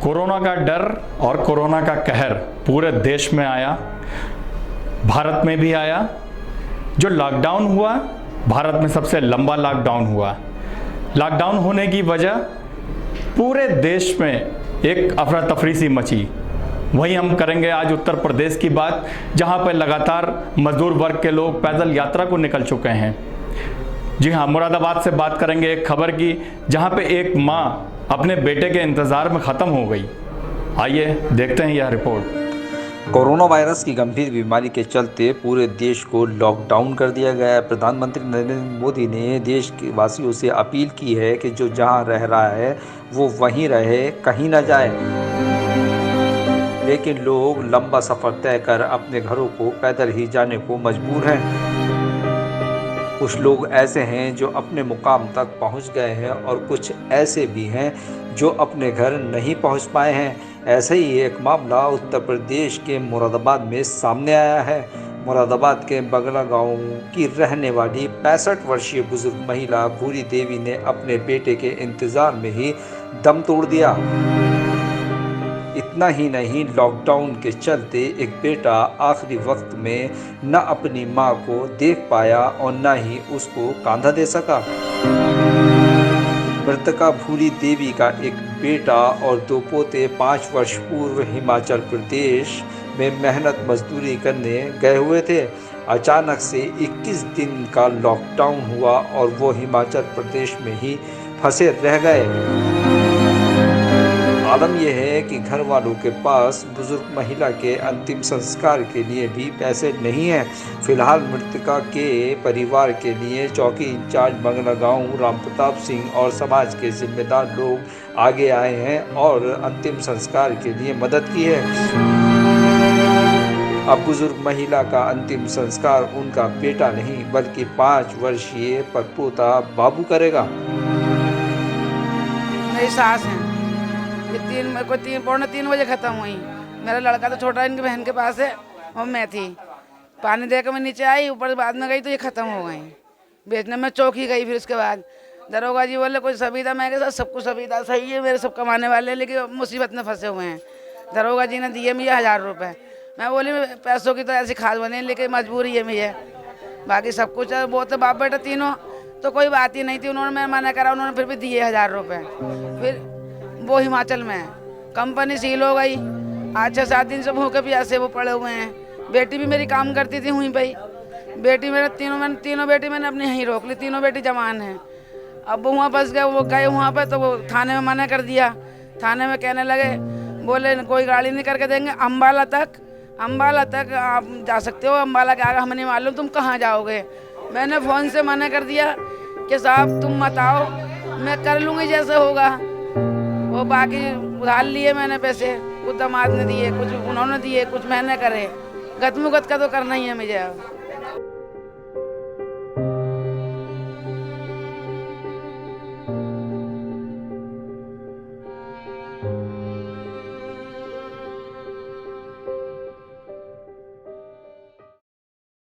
Corona का डर और कोरोना का कहर पूरे देश में आया, भारत में भी आया। जो लॉकडाउन हुआ, भारत में सबसे लंबा लॉकडाउन हुआ। लॉकडाउन होने की वजह पूरे देश में एक अफरा तफरी सी मची। वहीं हम करेंगे आज उत्तर प्रदेश की बात, जहां पर लगातार मजदूर वर्ग के लोग पैदल यात्रा को निकल चुके हैं। जी हाँ, मुरादाबाद से बात करेंगे एक खबर की, जहां पे एक माँ अपने बेटे के इंतज़ार में ख़त्म हो गई। आइए देखते हैं यह रिपोर्ट। कोरोना वायरस की गंभीर बीमारी के चलते पूरे देश को लॉकडाउन कर दिया गया है। प्रधानमंत्री नरेंद्र मोदी ने देश के वासियों से अपील की है कि जो जहां रह रहा है वो वहीं रहे, कहीं ना जाए। लेकिन लोग लंबा सफ़र तय कर अपने घरों को पैदल ही जाने को मजबूर हैं। कुछ लोग ऐसे हैं जो अपने मुकाम तक पहुंच गए हैं और कुछ ऐसे भी हैं जो अपने घर नहीं पहुंच पाए हैं। ऐसे ही एक मामला उत्तर प्रदेश के मुरादाबाद में सामने आया है। मुरादाबाद के बगला गांव की रहने वाली 65 वर्षीय बुजुर्ग महिला भूरी देवी ने अपने बेटे के इंतज़ार में ही दम तोड़ दिया। इतना ही नहीं, लॉकडाउन के चलते एक बेटा आखिरी वक्त में न अपनी मां को देख पाया और न ही उसको कांधा दे सका। मृतका भूरी देवी का एक बेटा और 2 पोते 5 वर्ष पूर्व हिमाचल प्रदेश में मेहनत मजदूरी करने गए हुए थे। अचानक से 21 दिन का लॉकडाउन हुआ और वो हिमाचल प्रदेश में ही फंसे रह गए। आलम यह है कि घर वालों के पास बुजुर्ग महिला के अंतिम संस्कार के लिए भी पैसे नहीं हैं। फिलहाल मृतका के परिवार के लिए चौकी इंचार्ज बगला गांव रामप्रताप सिंह और समाज के जिम्मेदार लोग आगे आए हैं और अंतिम संस्कार के लिए मदद की है। अब बुजुर्ग महिला का अंतिम संस्कार उनका बेटा नहीं बल्कि 5 वर्षीय परपोता बाबू करेगा। मेरी सास है, मेरे को 3 बजे ख़त्म हुई। मेरा लड़का तो छोटा इनकी बहन के पास है और मैं थी। पानी देकर मैं नीचे आई, ऊपर बाद में गई तो ये ख़त्म हो गई। बेचने में चौकी गई। फिर उसके बाद दरोगा जी बोले कोई सुविधा, मैं के साथ सब कुछ सुविधा सही है, मेरे सब कमाने वाले, लेकिन मुसीबत में फंसे हुए हैं। दरोगा जी ने दिए मुझे 1000 रुपये। मैं बोली पैसों की तो ऐसी खास बने, लेकिन मजबूरी है मुझे। बाकी सब कुछ है, वो तो बाप बेटा तीनों तो कोई बात ही नहीं थी। उन्होंने मैं मना करा, उन्होंने फिर भी दिए 1000 रुपये। फिर वो हिमाचल में है, कंपनी सील हो गई। आज 6-7 दिन से भूखे प्यासे वो पड़े हुए हैं। बेटी भी मेरी काम करती थी वहीं पे। बेटी मेरे तीनों बेटी मैंने अपने यहीं रोक ली। तीनों बेटी जवान हैं। अब वो वहाँ फंस गए। वो गए वहाँ पे तो वो थाने में मना कर दिया। थाने में कहने लगे, बोले कोई गाड़ी नहीं करके देंगे, अम्बाला तक आप जा सकते हो, अम्बाला के आगे हमें नहीं मालूम तुम कहाँ जाओगे। मैंने फ़ोन से मना कर दिया कि साहब तुम मत आओ, मैं कर लूँगी जैसे होगा। वो बाकी उधार लिए मैंने पैसे, कुछ दामाद ने दिए, कुछ उन्होंने दिए, कुछ मैंने करे। गतमुगत का तो करना ही है मुझे।